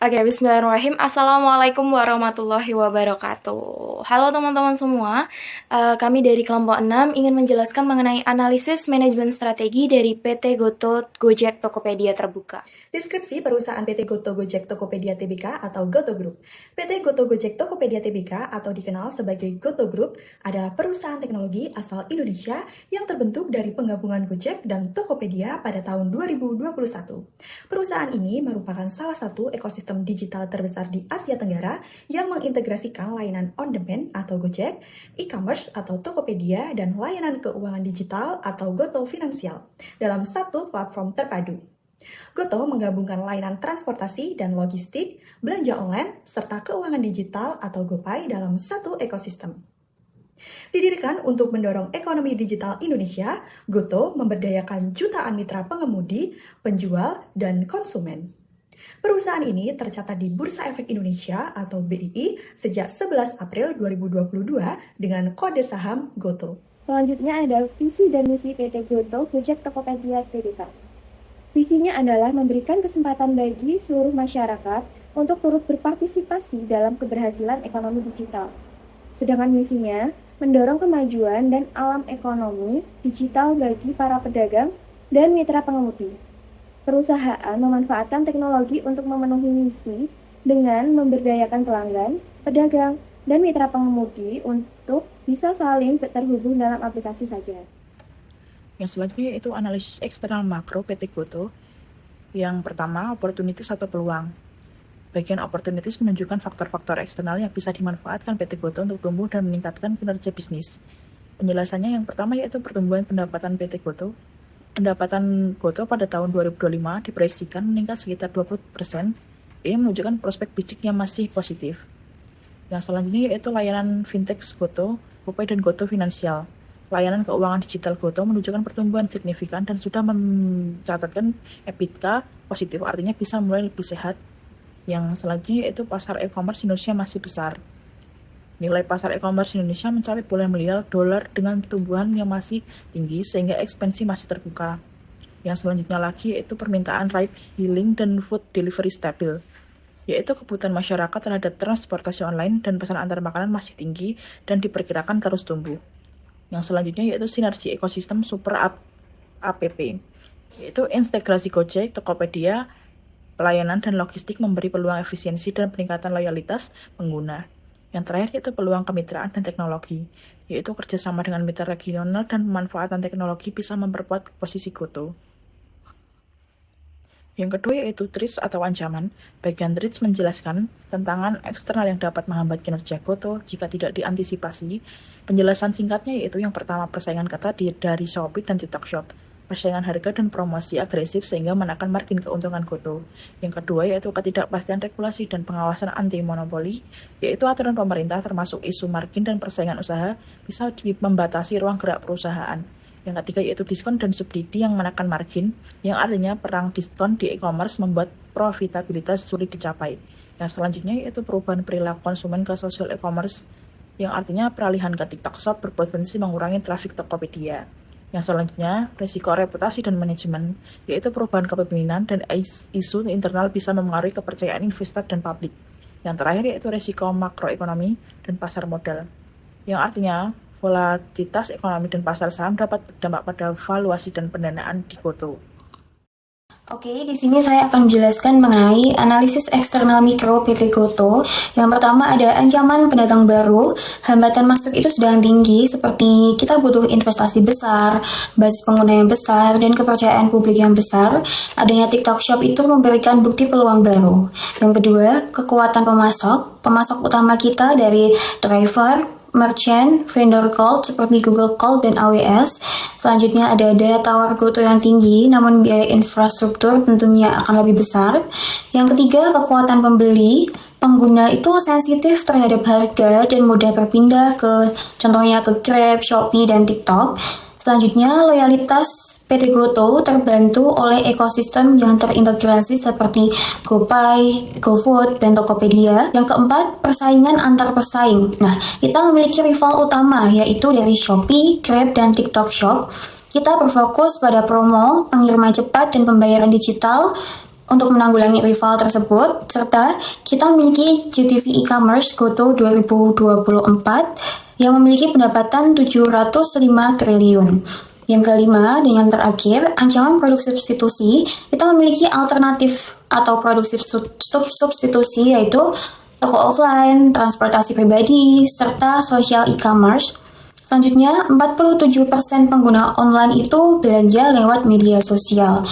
Oke, bismillahirrahmanirrahim. Assalamualaikum warahmatullahi wabarakatuh. Halo teman-teman semua, kami dari kelompok 6 ingin menjelaskan mengenai analisis manajemen strategi dari PT Goto Gojek Tokopedia Terbuka. Deskripsi perusahaan PT Goto Gojek Tokopedia Tbk atau Goto Group. PT Goto Gojek Tokopedia Tbk atau dikenal sebagai Goto Group adalah perusahaan teknologi asal Indonesia yang terbentuk dari penggabungan Gojek dan Tokopedia pada tahun 2021. Perusahaan ini merupakan salah satu ekosistem digital terbesar di Asia Tenggara yang mengintegrasikan layanan on-demand atau Gojek, e-commerce atau Tokopedia, dan layanan keuangan digital atau Goto Finansial dalam satu platform terpadu. Goto menggabungkan layanan transportasi dan logistik, belanja online, serta keuangan digital atau GoPay dalam satu ekosistem. Didirikan untuk mendorong ekonomi digital Indonesia, Goto memberdayakan jutaan mitra pengemudi, penjual, dan konsumen. Perusahaan ini tercatat di Bursa Efek Indonesia atau BII sejak 11 April 2022 dengan kode saham Goto. Selanjutnya ada visi dan misi PT Goto Gojek Tokopedia Tbk. Visinya adalah memberikan kesempatan bagi seluruh masyarakat untuk turut berpartisipasi dalam keberhasilan ekonomi digital. Sedangkan misinya mendorong kemajuan dan alam ekonomi digital bagi para pedagang dan mitra pengemudi. Perusahaan memanfaatkan teknologi untuk memenuhi misi dengan memberdayakan pelanggan, pedagang, dan mitra pengemudi untuk bisa saling terhubung dalam aplikasi saja. Yang selanjutnya itu analisis eksternal makro PT Goto. Yang pertama, opportunities atau peluang. Bagian opportunities menunjukkan faktor-faktor eksternal yang bisa dimanfaatkan PT Goto untuk tumbuh dan meningkatkan kinerja bisnis. Penjelasannya yang pertama yaitu pertumbuhan pendapatan PT Goto. Pendapatan Goto pada tahun 2025 diproyeksikan meningkat sekitar 20%. Ini menunjukkan prospek bisnis yang masih positif. Yang selanjutnya yaitu layanan fintech Goto, GoPay, dan Goto Finansial. Layanan keuangan digital Goto menunjukkan pertumbuhan signifikan dan sudah mencatatkan EBITDA positif, artinya bisa mulai lebih sehat. Yang selanjutnya yaitu pasar e-commerce Indonesia masih besar. Nilai pasar e-commerce Indonesia mencapai puluhan miliar dolar dengan pertumbuhan yang masih tinggi sehingga ekspansi masih terbuka. Yang selanjutnya lagi yaitu permintaan ride hailing dan food delivery stabil, yaitu kebutuhan masyarakat terhadap transportasi online dan pesan antar makanan masih tinggi dan diperkirakan terus tumbuh. Yang selanjutnya yaitu sinergi ekosistem super app, yaitu integrasi Gojek, Tokopedia, pelayanan dan logistik memberi peluang efisiensi dan peningkatan loyalitas pengguna. Yang terakhir yaitu peluang kemitraan dan teknologi, yaitu kerjasama dengan mitra regional dan pemanfaatan teknologi bisa memperkuat posisi Goto. Yang kedua yaitu threats atau ancaman. Bagian threats menjelaskan tantangan eksternal yang dapat menghambat kinerja Goto jika tidak diantisipasi. Penjelasan singkatnya yaitu yang pertama persaingan ketat dari Shopee dan TikTok Shop. Persaingan harga dan promosi agresif sehingga menekan margin keuntungan Goto. Yang kedua yaitu ketidakpastian regulasi dan pengawasan anti monopoli, yaitu aturan pemerintah termasuk isu margin dan persaingan usaha bisa membatasi ruang gerak perusahaan. Yang ketiga yaitu diskon dan subsidi yang menekan margin, yang artinya perang diskon di e-commerce membuat profitabilitas sulit dicapai. Yang selanjutnya yaitu perubahan perilaku konsumen ke sosial e-commerce, yang artinya peralihan ke TikTok Shop berpotensi mengurangi trafik Tokopedia. Yang selanjutnya, risiko reputasi dan manajemen, yaitu perubahan kepemimpinan dan isu internal bisa mempengaruhi kepercayaan investor dan publik. Yang terakhir yaitu risiko makroekonomi dan pasar modal, yang artinya volatilitas ekonomi dan pasar saham dapat berdampak pada valuasi dan pendanaan di Goto. Oke, di sini saya akan menjelaskan mengenai analisis eksternal mikro PT Goto. Yang pertama ada ancaman pendatang baru. Hambatan masuk itu sedang tinggi, seperti kita butuh investasi besar, basis pengguna yang besar, dan kepercayaan publik yang besar. Adanya TikTok Shop itu memberikan bukti peluang baru. Yang kedua, kekuatan pemasok. Pemasok utama kita dari driver, merchant, vendor cloud seperti Google Cloud dan AWS. Selanjutnya ada daya tawar Goto yang tinggi, namun biaya infrastruktur tentunya akan lebih besar. Yang ketiga, kekuatan pembeli. Pengguna itu sensitif terhadap harga dan mudah berpindah ke contohnya ke Grab, Shopee, dan TikTok. Selanjutnya, loyalitas PT Goto terbantu oleh ekosistem yang terintegrasi seperti GoPay, GoFood, dan Tokopedia. Yang keempat, persaingan antar pesaing. Nah, kita memiliki rival utama yaitu dari Shopee, Grab, dan TikTok Shop. Kita berfokus pada promo, pengiriman cepat, dan pembayaran digital. untuk menanggulangi rival tersebut, serta kita memiliki GTV e-commerce GoTo 2024 yang memiliki pendapatan 705 triliun. Yang kelima, dan yang terakhir, ancaman produk substitusi, kita memiliki alternatif atau produk substitusi yaitu toko offline, transportasi pribadi, serta social e-commerce. Selanjutnya, 47% pengguna online itu belanja lewat media sosial.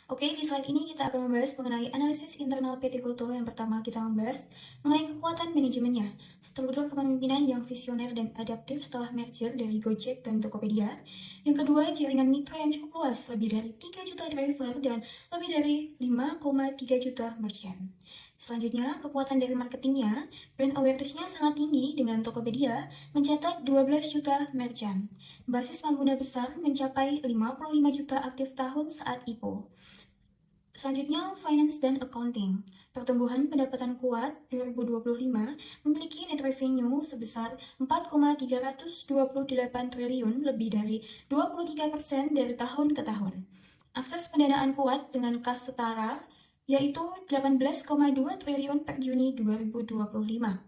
Oke, di slide ini kita akan membahas mengenai analisis internal PT GoTo. Yang pertama kita membahas mengenai kekuatan manajemennya, struktur kepemimpinan yang visioner dan adaptif setelah merger dari Gojek dan Tokopedia. Yang kedua, jaringan mitra yang cukup luas, lebih dari 3 juta driver dan lebih dari 5,3 juta merchant. Selanjutnya, kekuatan dari marketingnya, brand awareness-nya sangat tinggi dengan Tokopedia mencatat 12 juta merchant. Basis pengguna besar mencapai 55 juta aktif tahun saat IPO. Selanjutnya, finance dan accounting. Pertumbuhan pendapatan kuat 2025 memiliki net revenue sebesar 4,328 triliun, lebih dari 23% dari tahun ke tahun. Akses pendanaan kuat dengan kas setara, yaitu 18,2 triliun per Juni 2025.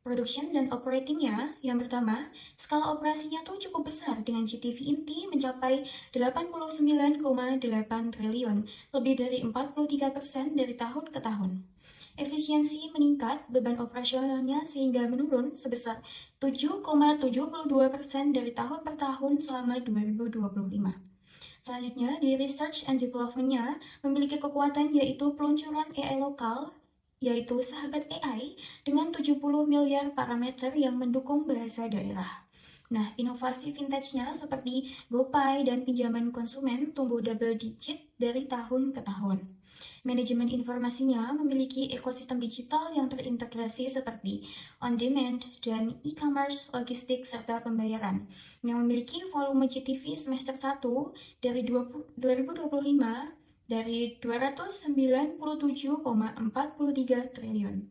Production dan operatingnya, yang pertama, skala operasinya tuh cukup besar dengan GTV inti mencapai 89,8 triliun, lebih dari 43% dari tahun ke tahun. Efisiensi meningkat, beban operasionalnya sehingga menurun sebesar 7,72% dari tahun per tahun selama 2025. Selanjutnya, di research and development-nya memiliki kekuatan yaitu peluncuran AI lokal, yaitu Sahabat AI dengan 70 miliar parameter yang mendukung bahasa daerah. Nah, inovasi vintage-nya seperti GoPay dan pinjaman konsumen tumbuh double digit dari tahun ke tahun. Manajemen informasinya memiliki ekosistem digital yang terintegrasi seperti on-demand dan e-commerce, logistik, serta pembayaran, yang memiliki volume GTV semester 1 dari 2025 dari 297,43 triliun.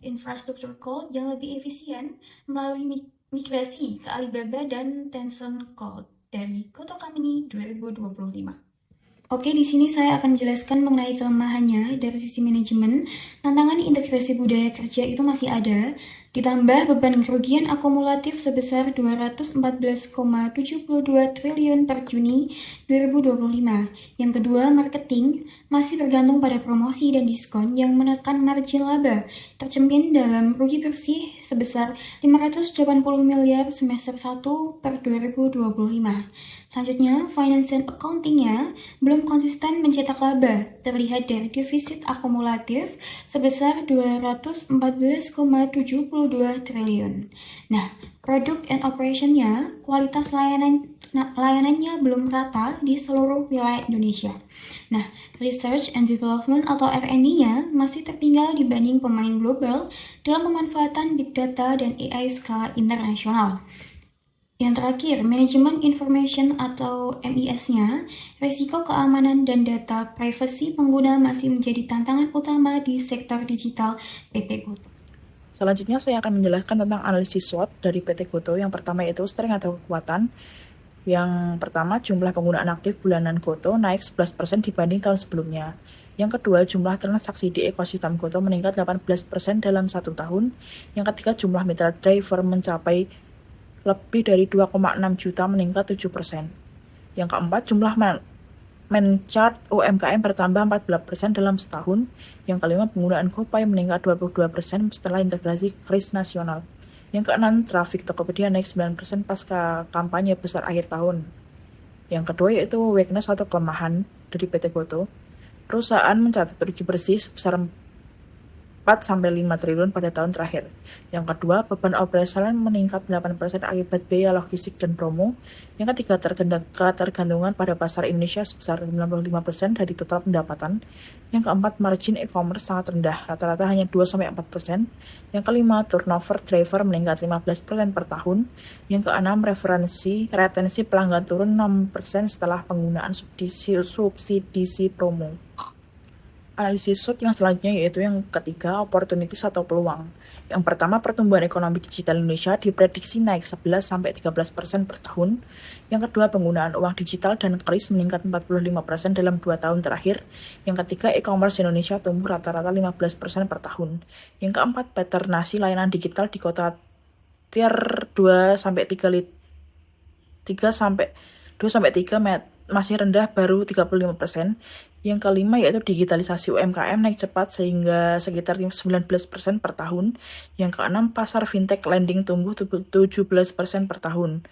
Infrastruktur cloud yang lebih efisien melalui migrasi ke Alibaba dan Tencent Cloud dari Goto Company 2025. Oke, di sini saya akan jelaskan mengenai kelemahannya dari sisi manajemen. Tantangan integrasi budaya kerja itu masih ada, ditambah beban kerugian akumulatif sebesar 214,72 triliun per Juni 2025. Yang kedua, marketing masih tergantung pada promosi dan diskon yang menekan margin laba, tercermin dalam rugi bersih sebesar 580 miliar semester 1 per 2025. Selanjutnya, finance and accounting-nya belum konsisten mencetak laba, terlihat dari defisit akumulatif sebesar 214,72 triliun. Nah, product and operation-nya, kualitas layanannya belum rata di seluruh wilayah Indonesia. Nah, research and development atau R&D-nya masih tertinggal dibanding pemain global dalam pemanfaatan big data dan AI skala internasional. Yang terakhir, manajemen information atau MIS-nya, risiko keamanan dan data privacy pengguna masih menjadi tantangan utama di sektor digital PT GoTo. Selanjutnya saya akan menjelaskan tentang analisis SWOT dari PT GoTo. Yang pertama itu strength atau kekuatan. Yang pertama, jumlah penggunaan aktif bulanan GoTo naik 11% dibanding tahun sebelumnya. Yang kedua, jumlah transaksi di ekosistem GoTo meningkat 18% dalam 1 tahun. Yang ketiga, jumlah mitra driver mencapai lebih dari 2,6 juta meningkat 7%. Yang keempat, jumlah Menchart UMKM bertambah 14% dalam setahun. Yang kelima, penggunaan GoPay meningkat 22% setelah integrasi kris nasional. Yang keenam, trafik Tokopedia naik 9% pasca kampanye besar akhir tahun. Yang kedua yaitu weakness atau kelemahan dari PT GoTo. Perusahaan mencatat rugi bersih sebesar 4-5 triliun pada tahun terakhir. Yang kedua, beban operasional meningkat 8% akibat biaya logistik dan promo. Yang ketiga, ketergantungan pada pasar Indonesia sebesar 95% dari total pendapatan. Yang keempat, margin e-commerce sangat rendah, rata-rata hanya 2-4%. Yang kelima, turnover driver meningkat 15% per tahun. Yang keenam, retensi pelanggan turun 6% setelah penggunaan subsidi promo. Analisis SWOT yang selanjutnya yaitu yang ketiga, opportunities atau peluang. Yang pertama, pertumbuhan ekonomi digital Indonesia diprediksi naik 11-13% per tahun. Yang kedua, penggunaan uang digital dan kris meningkat 45% dalam 2 tahun terakhir. Yang ketiga, e-commerce Indonesia tumbuh rata-rata 15% per tahun. Yang keempat, paternasi layanan digital di kota tier 2-3 masih rendah, baru 35%. Yang kelima yaitu digitalisasi UMKM naik cepat sehingga sekitar 19% per tahun. Yang keenam, pasar fintech lending tumbuh 17% per tahun.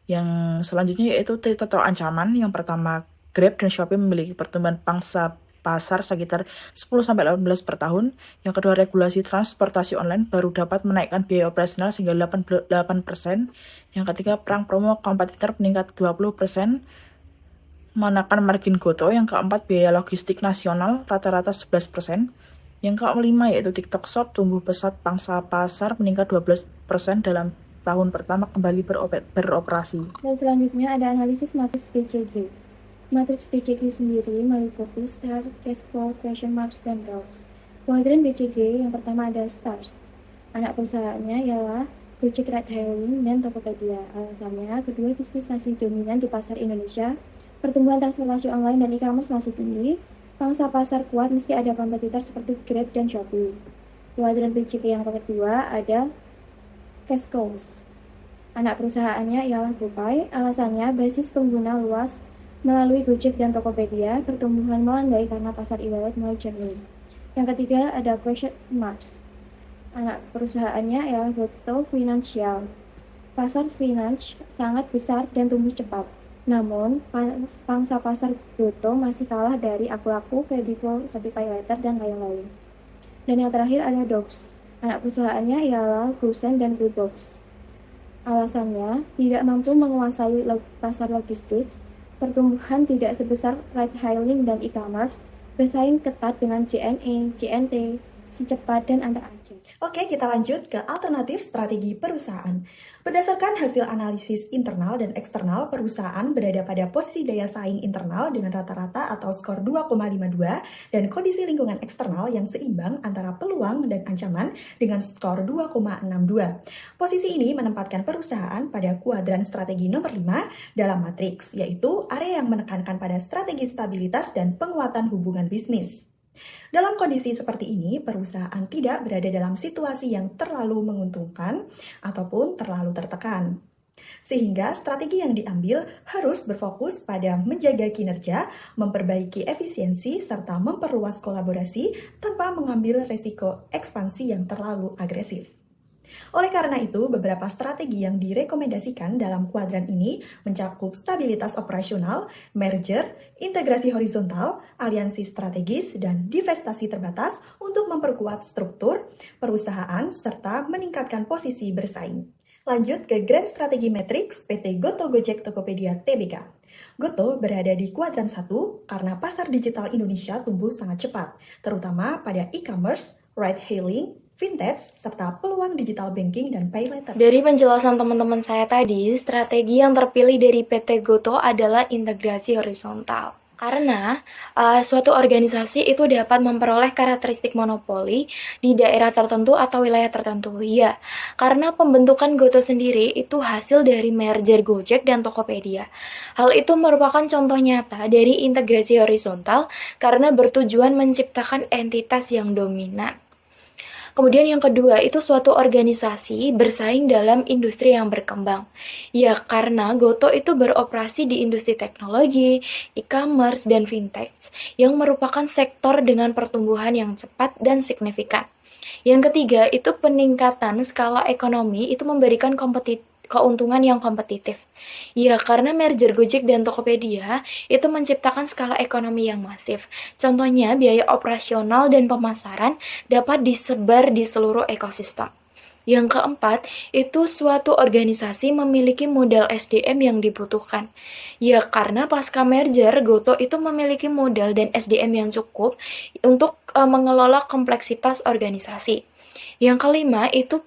Yang selanjutnya yaitu titik ancaman. Yang pertama, Grab dan Shopee memiliki pertumbuhan pangsa pasar sekitar 10-18% per tahun. Yang kedua, regulasi transportasi online baru dapat menaikkan biaya operasional sehingga 8%. Yang ketiga, perang promo kompetitor meningkat 20%, menekan margin GoTo. Yang keempat, biaya logistik nasional rata-rata 11%. Yang kelima yaitu TikTok Shop tumbuh pesat, pangsa pasar meningkat 12% dalam tahun pertama kembali beroperasi. Dan selanjutnya ada analisis matriks BCG. Matriks BCG sendiri meliputi start, cash flow, question marks, dan doubts. Kuadran BCG yang pertama ada start. Anak perusahaannya ialah Gojek Ride Hailing dan Tokopedia. Alasannya, kedua bisnis masih dominan di pasar Indonesia, pertumbuhan transportasi online dan e-commerce masih tinggi, pangsa pasar kuat meski ada kompetitor seperti Grab dan Shopee. Kuadran BCG yang kedua ada cash cows. Anak perusahaannya ialah GoPay. Alasannya, basis pengguna luas melalui Gojek dan Tokopedia, pertumbuhan melandai karena pasar e-wallet mulai jernih. Yang ketiga ada question marks. Anak perusahaannya ialah Goto Financial. Pasar finance sangat besar dan tumbuh cepat. Namun, pangsa pasar Goto masih kalah dari Aku-Aku, Kredivo, Shopee Later, dan lain-lain. Dan yang terakhir ada Docs. Anak perusahaannya ialah Gosen dan Gobox. Alasannya, tidak mampu menguasai pasar logistik, pertumbuhan tidak sebesar ride hailing dan e-commerce, bersaing ketat dengan JNE, JNT, Cepat, dan Anda Aceh. Oke, kita lanjut ke alternatif strategi perusahaan. Berdasarkan hasil analisis internal dan eksternal, perusahaan berada pada posisi daya saing internal dengan rata-rata atau skor 2,52 dan kondisi lingkungan eksternal yang seimbang antara peluang dan ancaman dengan skor 2,62. Posisi ini menempatkan perusahaan pada kuadran strategi nomor 5 dalam matriks, yaitu area yang menekankan pada strategi stabilitas dan penguatan hubungan bisnis. Dalam kondisi seperti ini, perusahaan tidak berada dalam situasi yang terlalu menguntungkan ataupun terlalu tertekan. Sehingga strategi yang diambil harus berfokus pada menjaga kinerja, memperbaiki efisiensi, serta memperluas kolaborasi tanpa mengambil resiko ekspansi yang terlalu agresif. Oleh karena itu, beberapa strategi yang direkomendasikan dalam kuadran ini mencakup stabilitas operasional, merger, integrasi horizontal, aliansi strategis, dan divestasi terbatas untuk memperkuat struktur perusahaan serta meningkatkan posisi bersaing. Lanjut ke Grand Strategi Matrix PT Goto Gojek Tokopedia Tbk. Goto berada di kuadran 1 karena pasar digital Indonesia tumbuh sangat cepat, terutama pada e-commerce, ride-hailing, fintech, serta peluang digital banking dan pay later. Dari penjelasan teman-teman saya tadi, strategi yang terpilih dari PT Goto adalah integrasi horizontal. Karena suatu organisasi itu dapat memperoleh karakteristik monopoli di daerah tertentu atau wilayah tertentu. Ya, karena pembentukan Goto sendiri itu hasil dari merger Gojek dan Tokopedia. Hal itu merupakan contoh nyata dari integrasi horizontal karena bertujuan menciptakan entitas yang dominan. Kemudian yang kedua, itu suatu organisasi bersaing dalam industri yang berkembang. Ya, karena Goto itu beroperasi di industri teknologi, e-commerce, dan fintech, yang merupakan sektor dengan pertumbuhan yang cepat dan signifikan. Yang ketiga, itu peningkatan skala ekonomi itu memberikan keuntungan yang kompetitif. Ya, karena merger Gojek dan Tokopedia itu menciptakan skala ekonomi yang masif. Contohnya, biaya operasional dan pemasaran dapat disebar di seluruh ekosistem. Yang keempat, itu suatu organisasi memiliki modal SDM yang dibutuhkan. Ya, karena pasca merger, Goto itu memiliki modal dan SDM yang cukup untuk mengelola kompleksitas organisasi. Yang kelima itu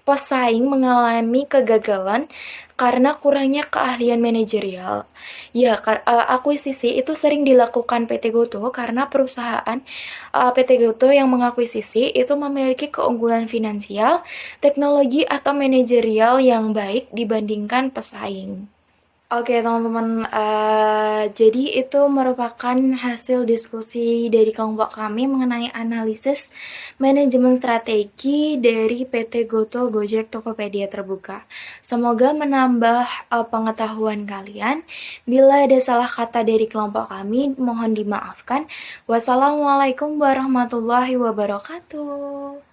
pesaing mengalami kegagalan karena kurangnya keahlian manajerial. Ya, akuisisi itu sering dilakukan PT Gotoh karena perusahaan PT Gotoh yang mengakuisisi itu memiliki keunggulan finansial, teknologi atau manajerial yang baik dibandingkan pesaing. Oke teman-teman, jadi itu merupakan hasil diskusi dari kelompok kami mengenai analisis manajemen strategi dari PT Gotoh Gojek Tokopedia Terbuka. Semoga menambah pengetahuan kalian. Bila ada salah kata dari kelompok kami, mohon dimaafkan. Wassalamualaikum warahmatullahi wabarakatuh.